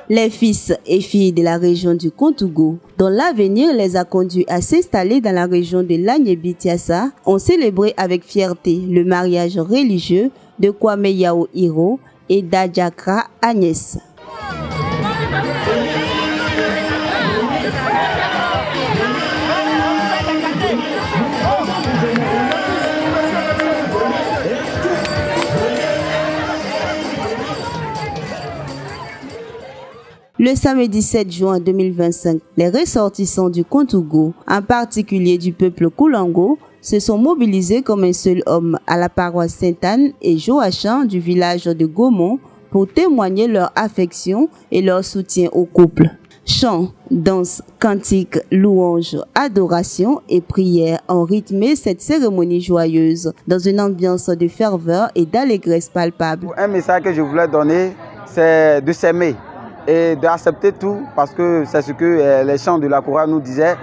Les fils et filles de la région du Kontougo, dont l'avenir les a conduits à s'installer dans la région de l'Agnébitiassa, ont célébré avec fierté le mariage religieux de Kwame Yao Hiro et d'Adjakra Agnès. Le samedi 7 juin 2025, les ressortissants du Kontougo, en particulier du peuple Koulango, se sont mobilisés comme un seul homme à la paroisse Sainte-Anne et Joachim du village de Gaumont pour témoigner leur affection et leur soutien au couple. Chants, danses, cantiques, louanges, adorations et prières ont rythmé cette cérémonie joyeuse dans une ambiance de ferveur et d'allégresse palpable. Un message que je voulais donner, c'est de s'aimer et d'accepter tout, parce que c'est ce que les chants de la chorale nous disaient.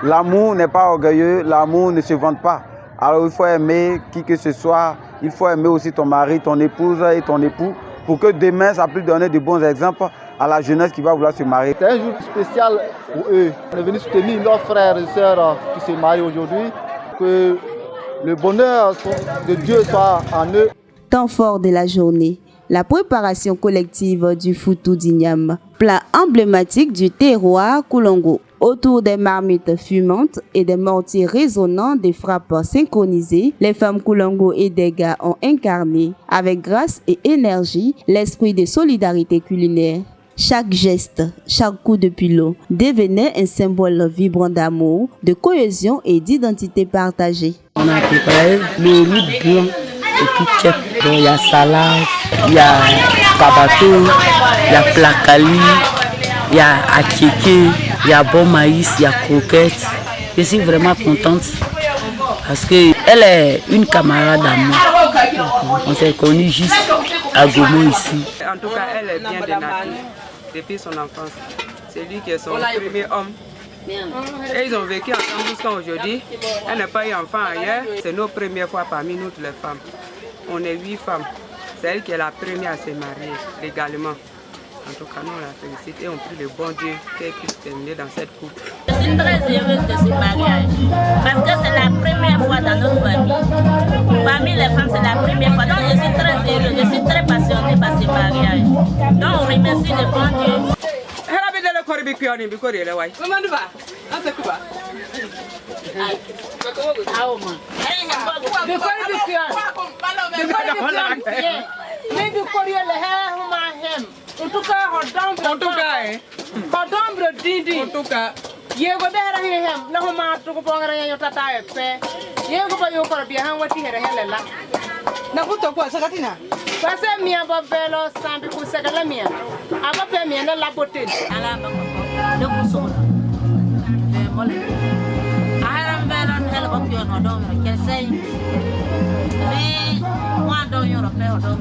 L'amour n'est pas orgueilleux, l'amour ne se vante pas. Alors il faut aimer qui que ce soit, il faut aimer aussi ton mari, ton épouse et ton époux, pour que demain ça puisse donner de bons exemples à la jeunesse qui va vouloir se marier. C'est un jour spécial pour eux. On est venu soutenir leurs frères et sœurs qui se marient aujourd'hui. Que le bonheur de Dieu soit en eux. Temps fort de la journée, la préparation collective du Foutou d'Ignam, plat emblématique du terroir Koulango. Autour des marmites fumantes et des mortiers résonnants des frappes synchronisées, les femmes Koulango et des gars ont incarné, avec grâce et énergie, l'esprit de solidarité culinaire. Chaque geste, chaque coup de pilot devenait un symbole vibrant d'amour, de cohésion et d'identité partagée. On a préparé le riz blanc et tout tchèque. Donc il y a salade, il y a kabato, il y a placali, il y a attiéké, il y a bon maïs, il y a croquettes. Je suis vraiment contente parce qu'elle est une camarade à moi. On s'est connus juste à Gomo ici. En tout cas, elle est bien de nature depuis son enfance. C'est lui qui est son premier homme. Et ils ont vécu ensemble jusqu'à aujourd'hui. Elle n'a pas eu enfant ailleurs. C'est nos premières fois parmi nous toutes les femmes. On est 8 femmes. C'est elle qui est la première à se marier légalement. En tout cas, nous on la félicite et on prie le bon Dieu qu'elle puisse terminer dans cette couple. Je suis très heureuse de ce mariage parce que c'est la première fois dans notre famille. Parmi les femmes, c'est la première fois. Donc je suis très heureuse, je suis très passionnée par ce mariage. Donc on remercie le bon Dieu. En tout cas, yego dera hem na homa to ko pongara yo tata epe yego ba yo ko bi han wati here helela na futo ko sakatina pase mi aba belo sambi ku sagala mi aba pe mi na labote ala ba ko de ko so de mole ala belo hela ba ko no do ke sei me wa do yo ro pe do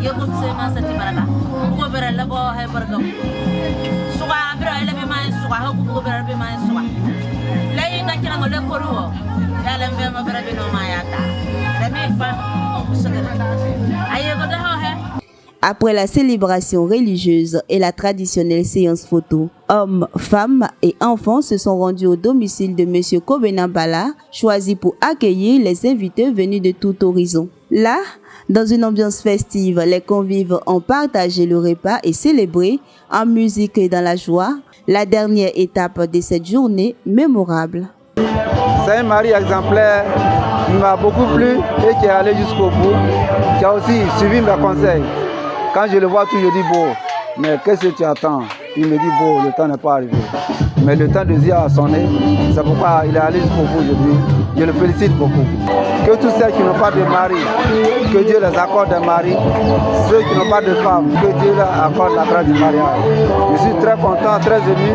yego se ma sa ti baraka ko bere la bo he baraka suga bere ele be ma suga ha ko bere be ma suga la yi ta kira ngole ko ro ya le be ma bere be no ma ya ta le me fa ko so aye ko do he. Après la célébration religieuse et la traditionnelle séance photo, hommes, femmes et enfants se sont rendus au domicile de M. Kobenambala, choisi pour accueillir les invités venus de tout horizon. Là, dans une ambiance festive, les convives ont partagé le repas et célébré en musique et dans la joie la dernière étape de cette journée mémorable. C'est un mari exemplaire qui m'a beaucoup plu et qui est allé jusqu'au bout, qui a aussi suivi mes conseils. Quand je le vois tout, je dis bon, mais qu'est-ce que tu attends? Il me dit bon, le temps n'est pas arrivé. Mais le temps de Dieu a sonné, c'est pourquoi il est allé jusqu'au bout aujourd'hui. Je le félicite beaucoup. Que tous ceux qui n'ont pas de mari, que Dieu les accorde un mari. Ceux qui n'ont pas de femme, que Dieu leur accorde la grâce du mariage. Je suis très content, très ému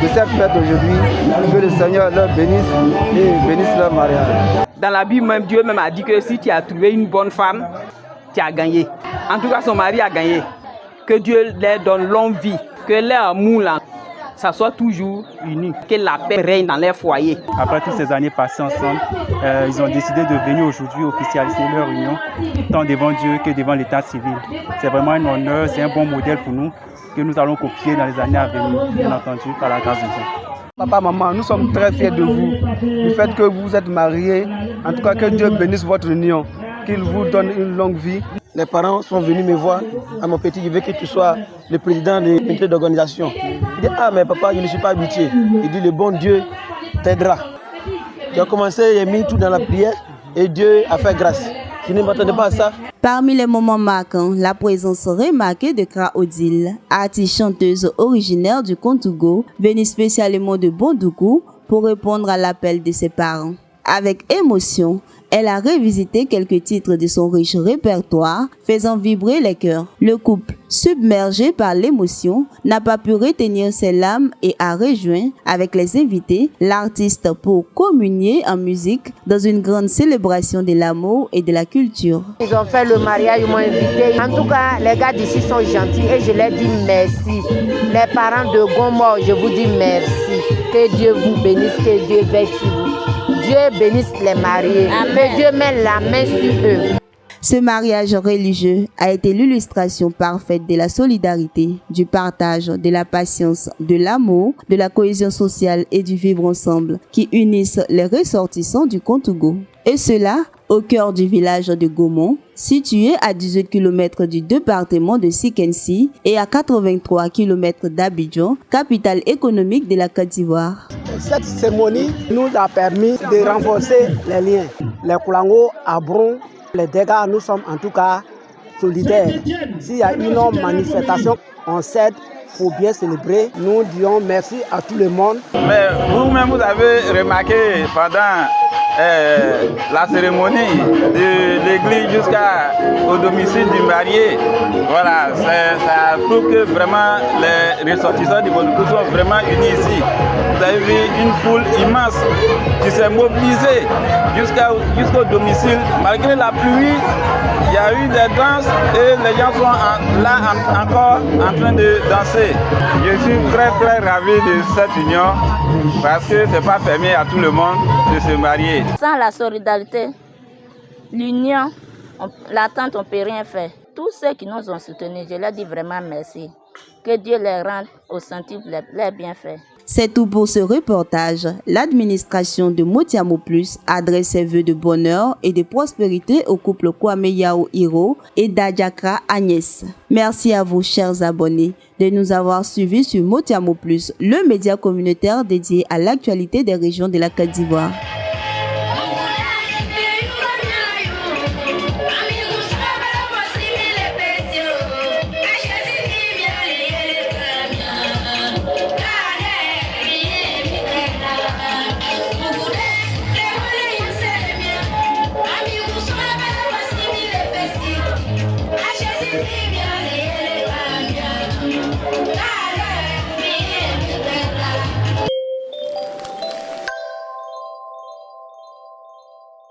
de cette fête d'aujourd'hui. Que le Seigneur leur bénisse et bénisse leur mariage. Dans la Bible même, Dieu même a dit que si tu as trouvé une bonne femme, tu as gagné. En tout cas, son mari a gagné. Que Dieu leur donne longue vie, que leur amour là ça soit toujours uni, que la paix règne dans les foyers. Après toutes ces années passées ensemble, ils ont décidé de venir aujourd'hui officialiser leur union, tant devant Dieu que devant l'état civil. C'est vraiment un honneur, c'est un bon modèle pour nous que nous allons copier dans les années à venir, bien entendu, par la grâce de Dieu. Papa, maman, nous sommes très fiers de vous, du fait que vous êtes mariés. En tout cas, que Dieu bénisse votre union, qu'il vous donne une longue vie. Les parents sont venus me voir, à mon petit, je veux que tu sois le président du comité d'organisation. Il dit, ah mais papa, je ne suis pas habitué. Il dit, le bon Dieu t'aidera. J'ai commencé, j'ai mis tout dans la prière et Dieu a fait grâce. Je ne m'attendais pas à ça. Parmi les moments marquants, la présence remarquée de Kra Odile, artiste chanteuse originaire du Kontougo, venue spécialement de Bondougou pour répondre à l'appel de ses parents. Avec émotion, elle a revisité quelques titres de son riche répertoire, faisant vibrer les cœurs. Le couple, submergé par l'émotion, n'a pas pu retenir ses larmes et a rejoint, avec les invités, l'artiste pour communier en musique dans une grande célébration de l'amour et de la culture. Ils ont fait le mariage, ils m'ont invité. En tout cas, les gars d'ici sont gentils et je leur dis merci. Les parents de Gomor, je vous dis merci. Que Dieu vous bénisse, que Dieu veille sur vous. Dieu bénisse les mariés, que Dieu met la main sur eux. Ce mariage religieux a été l'illustration parfaite de la solidarité, du partage, de la patience, de l'amour, de la cohésion sociale et du vivre ensemble qui unissent les ressortissants du Kontougo. Et cela au cœur du village de Gaumont, situé à 18 km du département de Sikensi et à 83 km d'Abidjan, capitale économique de la Côte d'Ivoire. Cette cérémonie nous a permis de renforcer les liens. Les Koulango à Bron, les dégâts, nous sommes en tout cas solidaires. S'il y a une manifestation, on s'aide pour bien célébrer. Nous disons merci à tout le monde. Mais vous-même, vous avez remarqué pendant la cérémonie de l'église jusqu'au domicile du marié, voilà, ça prouve que vraiment les ressortissants du Bondougou sont vraiment unis ici. Vous avez vu une foule immense qui s'est mobilisée jusqu'au domicile. Malgré la pluie, il y a eu des danses et les gens sont là encore en train de danser. Je suis très ravi de cette union parce que ce n'est pas permis à tout le monde de se marier. Sans la solidarité, l'union, l'attente, on ne peut rien faire. Tous ceux qui nous ont soutenus, je leur dis vraiment merci. Que Dieu les rende au centime les bienfaits. C'est tout pour ce reportage. L'administration de Motiamo Plus adresse ses vœux de bonheur et de prospérité au couple Kwame Yao Hiro et Dadjakra Agnès. Merci à vous, chers abonnés, de nous avoir suivis sur Motiamo Plus, le média communautaire dédié à l'actualité des régions de la Côte d'Ivoire.